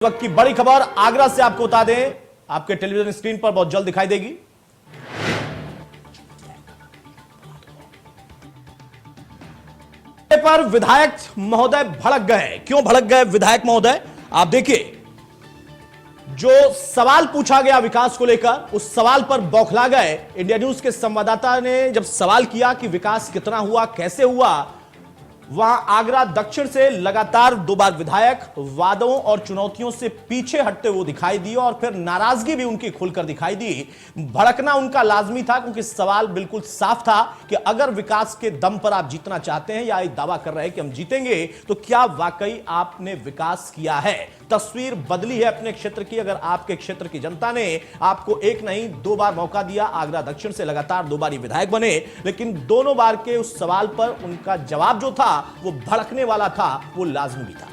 वक्त की बड़ी खबर आगरा से आपको बता दें, आपके टेलीविजन स्क्रीन पर बहुत जल्द दिखाई देगी। पर विधायक महोदय भड़क गए। क्यों भड़क गए विधायक महोदय? आप देखिए, जो सवाल पूछा गया विकास को लेकर, उस सवाल पर बौखला गए। इंडिया न्यूज के संवाददाता ने जब सवाल किया कि विकास कितना हुआ, कैसे हुआ, वहां आगरा दक्षिण से लगातार 2 बार विधायक वादों और चुनौतियों से पीछे हटते हुए दिखाई दिए और फिर नाराजगी भी उनकी खुलकर दिखाई दी। भड़कना उनका लाजमी था, क्योंकि सवाल बिल्कुल साफ था कि अगर विकास के दम पर आप जीतना चाहते हैं या दावा कर रहे हैं कि हम जीतेंगे, तो क्या वाकई आपने विकास किया है? तस्वीर बदली है अपने क्षेत्र की। अगर आपके क्षेत्र की जनता ने आपको एक नहीं 2 बार मौका दिया, आगरा दक्षिण से लगातार 2 बार विधायक बने, लेकिन दोनों बार के उस सवाल पर उनका जवाब जो था वो भड़कने वाला था, वो लाजमी भी था।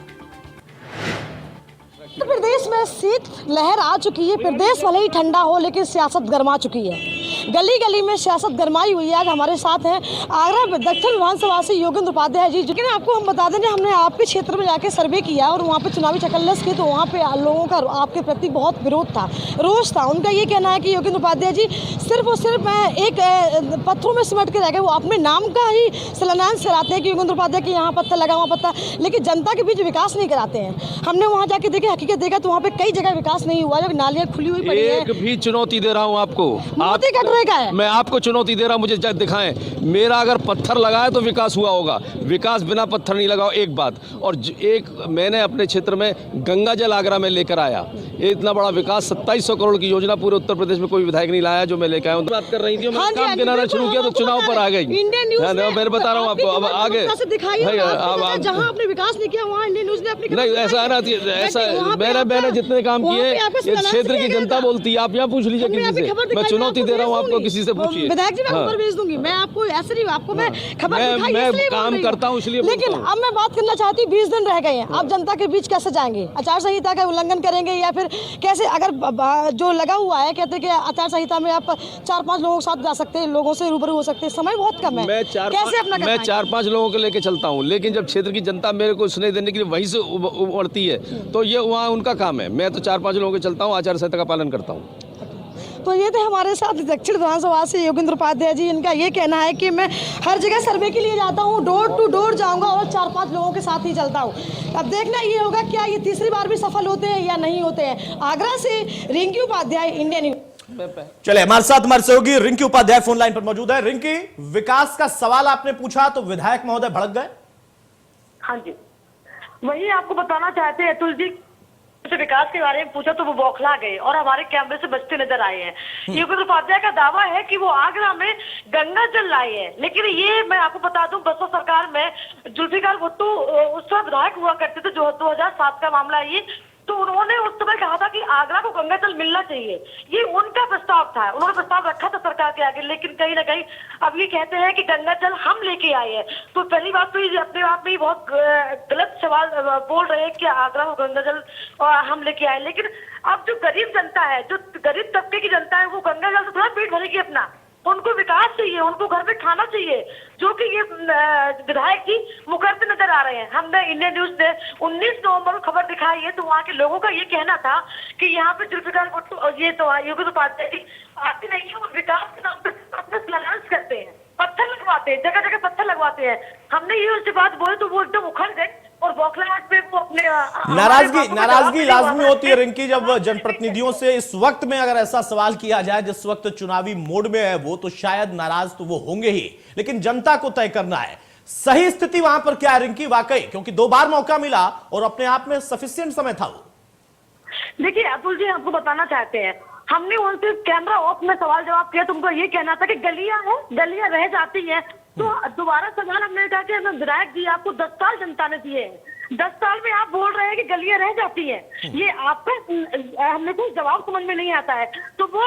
उत्तर प्रदेश में शीत लहर आ चुकी है। प्रदेश भले ही ठंडा हो, लेकिन सियासत गर्मा चुकी है। गली गली में सियासत गरमाई हुई है। आज हमारे साथ हैं आगरा दक्षिण विधानसभा से योगेंद्र उपाध्याय जी। लेकिन आपको हम बता दें, हमने आपके क्षेत्र में जाके सर्वे किया और वहाँ पे चुनावी चकल्लस की, तो वहाँ पे लोगों का आपके प्रति बहुत विरोध था, रोष था। उनका ये कहना है कि योगेंद्र उपाध्याय जी सिर्फ और सिर्फ एक पत्थरों में सिमट के रह गए। वो अपने नाम का ही शिलान्यास कराते हैं कि योगेंद्र उपाध्याय के यहाँ पत्थर लगा, वहाँ पत्थर, लेकिन जनता के बीच विकास नहीं कराते हैं। हमने वहाँ जाके देखे, हकीकत देखा, तो वहाँ पे कई जगह विकास नहीं हुआ। जब नालियाँ खुली हुई पड़ी है। एक भी चुनौती दे रहा हूँ आपको, है। मैं आपको चुनौती दे रहा हूँ, मुझे दिखाएं। मेरा अगर पत्थर लगा है तो विकास हुआ होगा, विकास बिना पत्थर नहीं लगा। एक बात और एक, मैंने अपने क्षेत्र में गंगा जल आगरा में लेकर आया। इतना बड़ा विकास, 2700 करोड़ की योजना पूरे उत्तर प्रदेश में कोई विधायक नहीं लाया जो मैं लेकर आया हूँ। बात कर रही थी, मैं काम गिनाना शुरू किया तो चुनाव पर आ गई। मैं बता रहा हूँ आपको। अब आगे जहाँ आपने विकास नहीं किया, वहाँ इंडियन न्यूज ने अपनी नहीं, ऐसा है ना, ऐसा मैंने जितने काम किए इस क्षेत्र की जनता बोलती है। आप यहाँ पूछ लीजिए किसी से, मैं चुनौती दे रहा हूँ आपको, किसी से पूछिए। विधायक जी, मैं खबर भेज दूंगी। मैं आपको ऐसे नहीं, आपको मैं खबर दिखाई मैं काम करता हूँ इसलिए। लेकिन अब मैं बात करना चाहती हूँ, 20 दिन रह गए हैं, आप जनता के बीच कैसे जाएंगे? आचार संहिता का उल्लंघन करेंगे या फिर कैसे? अगर जो लगा हुआ है, कहते हैं कि आचार संहिता में आप 4-5 लोगों के साथ जा सकते हैं, लोगों से रूबरू हो सकते हैं, समय बहुत कम है। मैं 4-5 लोगों को लेके चलता हूँ, लेकिन जब क्षेत्र की जनता मेरे को सुनाई देने के लिए वहीं से उड़ती है, तो ये वहाँ उनका काम है। मैं तो 4-5 लोगों के चलता हूँ, आचार संहिता का पालन करता हूँ। तो ये थे हमारे साथ दक्षिण विधानसभा से योगेंद्र उपाध्याय जी। इनका ये कहना है कि मैं हर जगह सर्वे के लिए जाता हूँ, डोर टू डोर जाऊंगा और 4-5 लोगों के साथ ही चलता हूँ। अब देखना ये होगा क्या ये तीसरी बार भी सफल होते हैं या नहीं होते हैं। आगरा से रिंकी उपाध्याय, इंडिया न्यूज। चले, हमारे साथ हमारे सहयोगी रिंकी उपाध्याय फोन लाइन पर मौजूद है। रिंकी, विकास का सवाल आपने पूछा तो विधायक महोदय भड़क गए? हाँ जी, वही आपको बताना चाहते हैं। अतुल जी से विकास के बारे में पूछा तो वो बौखला गए और हमारे कैमरे से बचते नजर आए हैं। योगेंद्र उपाध्याय का दावा है कि वो आगरा में गंगा जल लाए हैं, लेकिन ये मैं आपको बता दूं, बसपा सरकार में जुल्फिकार भुट्टो उस समय विधायक हुआ करते थे, जो 2007 का मामला है ये। तो उन्होंने उस समय कहा था कि आगरा को गंगा जल मिलना चाहिए, ये उनका प्रस्ताव था। उन्होंने प्रस्ताव रखा था सरकार के आगे, लेकिन कहीं ना कहीं अब ये कहते हैं कि गंगा जल हम लेके आए हैं। तो पहली बात तो ये अपने आप में ही बहुत गलत सवाल बोल रहे हैं कि आगरा को गंगा जल हम लेके आए। लेकिन अब जो गरीब जनता है, जो गरीब तबके की जनता है, वो गंगा जल से थोड़ा पेट भरेगी अपना। उनको विकास चाहिए, उनको घर पे खाना चाहिए, जो कि ये विधायक जी मुकरते नजर आ रहे हैं। हमने इंडियन न्यूज ने 19 नवंबर को खबर दिखाई है, तो वहाँ के लोगों का ये कहना था कि यहाँ पे जुल्फिकार भुट्टो और ये तो योगेंद्र उपाध्याय जी आते नहीं है और विकास के नाम पे अपना शिलान्यास करते हैं, पत्थर लगवाते हैं, जगह जगह पत्थर लगवाते हैं। हमने ये उससे बात बोली तो वो एकदम उखड़ गए और बौखलाहट पे वो अपने नाराजगी लाजमी होती है रिंकी, जब जनप्रतिनिधियों से इस वक्त में अगर ऐसा सवाल किया जाए जिस वक्त चुनावी मोड में है वो, तो शायद नाराज तो वो होंगे ही, लेकिन जनता को तय करना है सही स्थिति वहां पर क्या है रिंकी वाकई, क्योंकि 2 बार मौका मिला और अपने आप में सफिशिएंट समय था वो। देखिए अतुल जी, आपको बताना चाहते हैं, हमने उनसे कैमरा ऑफ में सवाल जवाब किया, तुमको ये कहना था कि गलियां हैं, गलियां रह जाती हैं। तो दोबारा सवाल हमने कहा कि हमें विधायक जी आपको 10 साल जनता ने दिए हैं, 10 साल में आप बोल रहे हैं कि गलियां रह जाती हैं, ये आपका हमें कोई जवाब समझ में नहीं आता है। तो वो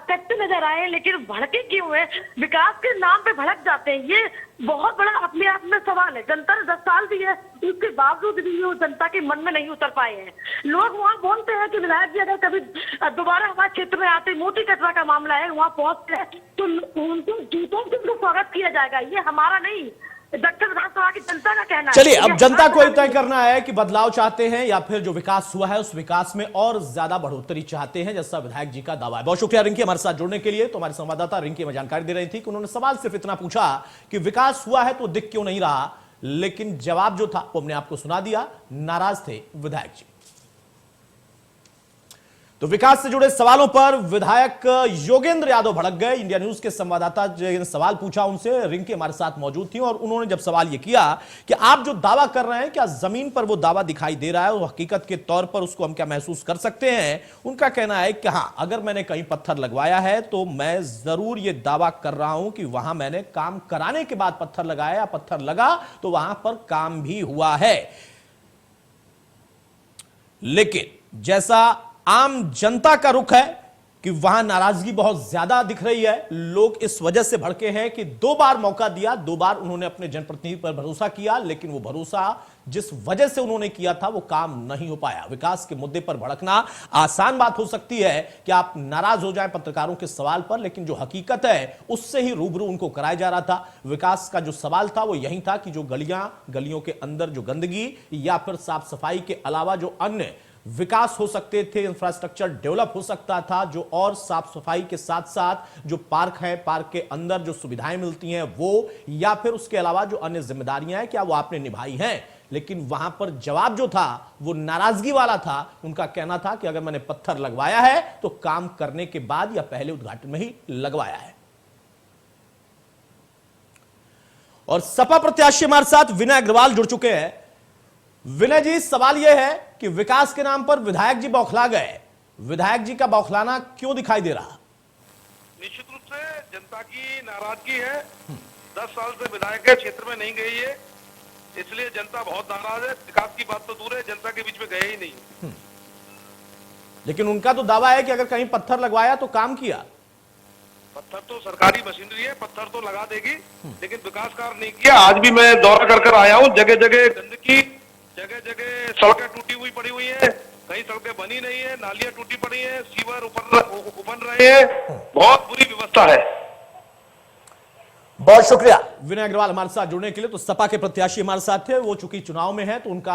कच्चे नजर आए, लेकिन भड़के क्यों है? विकास के नाम पे भड़क जाते हैं, ये बहुत बड़ा अपने आप में सवाल है। जनता ने 10 साल दिए, उसके बावजूद भी वो जनता के मन में नहीं उतर पाए हैं। लोग वहाँ बोलते हैं कि विधायक जी अगर कभी दोबारा हमारे क्षेत्र में आते, मोती कचरा का मामला है, वहाँ पहुंचते हैं तो उनको जूतों से उनको स्वागत किया जाएगा, ये हमारा नहीं। दक्षिण विधानसभा की जनता का कहना है। चलिए, अब ये जनता को हमारा तय करना है कि बदलाव चाहते हैं या फिर जो विकास हुआ है उस विकास में और ज्यादा बढ़ोतरी चाहते हैं, जैसा विधायक जी का दावा है। बहुत शुक्रिया रिंकी हमारे साथ जुड़ने के लिए। तो हमारे संवाददाता रिंकी में जानकारी दे रही थी कि उन्होंने सवाल सिर्फ इतना पूछा कि विकास हुआ है तो दिख क्यों नहीं रहा, लेकिन जवाब जो था वो अपने आप को सुना दिया। नाराज थे विधायक जी। तो विकास से जुड़े सवालों पर विधायक योगेंद्र यादव भड़क गए। इंडिया न्यूज के संवाददाता ने सवाल पूछा उनसे, रिंकी हमारे साथ मौजूद थी, और उन्होंने जब सवाल यह किया कि आप जो दावा कर रहे हैं क्या जमीन पर वो दावा दिखाई दे रहा है और हकीकत के तौर पर उसको हम क्या महसूस कर सकते हैं, उनका कहना है कि हां, अगर मैंने कहीं पत्थर लगवाया है तो मैं जरूर ये दावा कर रहा हूं कि वहां मैंने काम कराने के बाद पत्थर लगाया या पत्थर लगा तो वहां पर काम भी हुआ है। लेकिन जैसा आम जनता का रुख है कि वहां नाराजगी बहुत ज्यादा दिख रही है। लोग इस वजह से भड़के हैं कि 2 बार मौका दिया, 2 बार उन्होंने अपने जनप्रतिनिधि पर भरोसा किया, लेकिन वो भरोसा जिस वजह से उन्होंने किया था वो काम नहीं हो पाया। विकास के मुद्दे पर भड़कना आसान बात हो सकती है कि आप नाराज हो जाएं पत्रकारों के सवाल पर, लेकिन जो हकीकत है उससे ही रूबरू उनको कराया जा रहा था। विकास का जो सवाल था वो यही था कि जो गलियों के अंदर जो गंदगी या फिर साफ सफाई के अलावा जो अन्य विकास हो सकते थे, इंफ्रास्ट्रक्चर डेवलप हो सकता था, जो और साफ सफाई के साथ साथ जो पार्क है, पार्क के अंदर जो सुविधाएं मिलती हैं वो, या फिर उसके अलावा जो अन्य जिम्मेदारियां हैं क्या वो आपने निभाई हैं। लेकिन वहां पर जवाब जो था वो नाराजगी वाला था। उनका कहना था कि अगर मैंने पत्थर लगवाया है तो काम करने के बाद या पहले उद्घाटन में ही लगवाया है। और सपा प्रत्याशी हमारे साथ विनय अग्रवाल जुड़ चुके हैं। विनय जी, सवाल यह है कि विकास के नाम पर विधायक जी बौखला गए। विधायक जी का बौखलाना क्यों दिखाई दे रहा? निश्चित रूप से जनता की नाराजगी है। 10 साल से विधायक के क्षेत्र में नहीं गई है, इसलिए जनता बहुत नाराज है। विकास की बात तो दूर है, जनता के बीच में गए ही नहीं। लेकिन उनका तो दावा है कि अगर कहीं पत्थर लगवाया तो काम किया। पत्थर तो सरकारी मशीनरी है, पत्थर तो लगा देगी, लेकिन विकास कार्य नहीं किया। आज भी मैं दौरा कर आया हूँ, जगह जगह गंदगी, जगह जगह सड़कें टूटी हुई पड़ी हुई है, कई सड़कें बनी नहीं है, नालियां टूटी पड़ी है, सीवर उफन रहे हैं, बहुत बुरी व्यवस्था है। बहुत शुक्रिया विनय अग्रवाल हमारे साथ जुड़ने के लिए। तो सपा के प्रत्याशी हमारे साथ थे, वो चूंकि चुनाव में है तो उनका